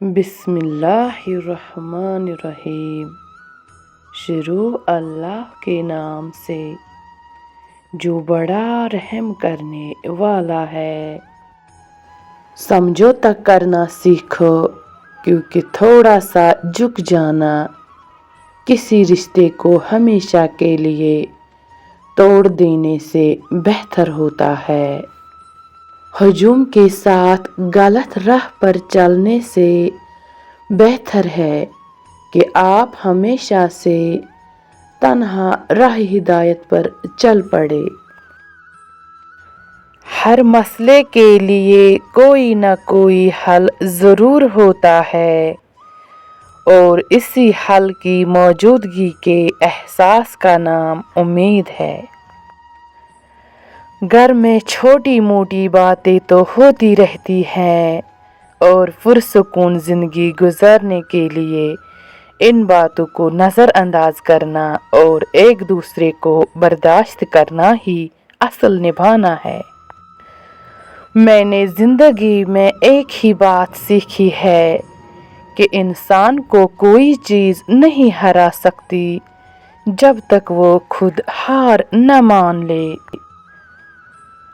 बिस्मिल्लाहिर्रहमानिर्रहीम। शुरू अल्लाह के नाम से जो बड़ा रहम करने वाला है। समझौता करना सीखो, क्योंकि थोड़ा सा झुक जाना किसी रिश्ते को हमेशा के लिए तोड़ देने से बेहतर होता है। हजूम के साथ गलत राह पर चलने से बेहतर है कि आप हमेशा से तन्हा राह हिदायत पर चल पड़े। हर मसले के लिए कोई न कोई हल ज़रूर होता है और इसी हल की मौजूदगी के एहसास का नाम उम्मीद है। घर में छोटी मोटी बातें तो होती रहती हैं और पुरसुकून ज़िंदगी गुजारने के लिए इन बातों को नज़रअंदाज करना और एक दूसरे को बर्दाश्त करना ही असल निभाना है। मैंने ज़िंदगी में एक ही बात सीखी है कि इंसान को कोई चीज़ नहीं हरा सकती जब तक वो खुद हार न मान ले।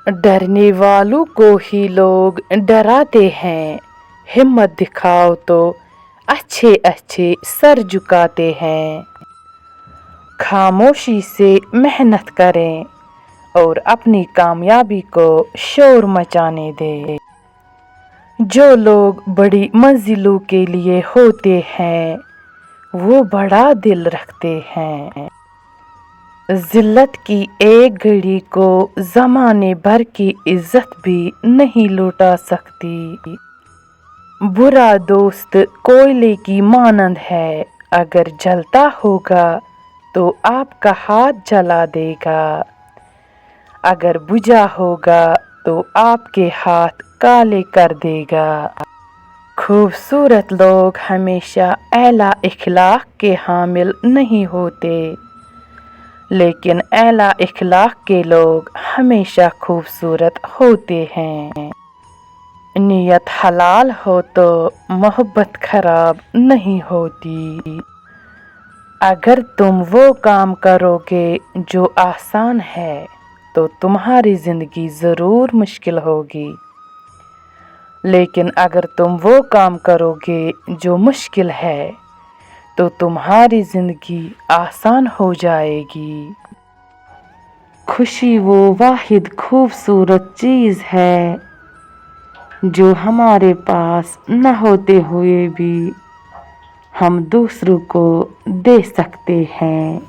डरने वालों को ही लोग डराते हैं, हिम्मत दिखाओ तो अच्छे अच्छे सर झुकाते हैं। खामोशी से मेहनत करें और अपनी कामयाबी को शोर मचाने दें। जो लोग बड़ी मंजिलों के लिए होते हैं वो बड़ा दिल रखते हैं। जिल्लत की एक घड़ी को ज़माने भर की इज्जत भी नहीं लौटा सकती। बुरा दोस्त कोयले की मानंद है, अगर जलता होगा तो आपका हाथ जला देगा, अगर बुझा होगा तो आपके हाथ काले कर देगा। खूबसूरत लोग हमेशा आला इखलाक के हामिल नहीं होते, लेकिन आला इखलाक के लोग हमेशा खूबसूरत होते हैं। नियत हलाल हो तो मोहब्बत खराब नहीं होती। अगर तुम वो काम करोगे जो आसान है तो तुम्हारी ज़िंदगी ज़रूर मुश्किल होगी, लेकिन अगर तुम वो काम करोगे जो मुश्किल है तो तुम्हारी ज़िंदगी आसान हो जाएगी। खुशी वो वाहिद खूबसूरत चीज़ है जो हमारे पास न होते हुए भी हम दूसरों को दे सकते हैं।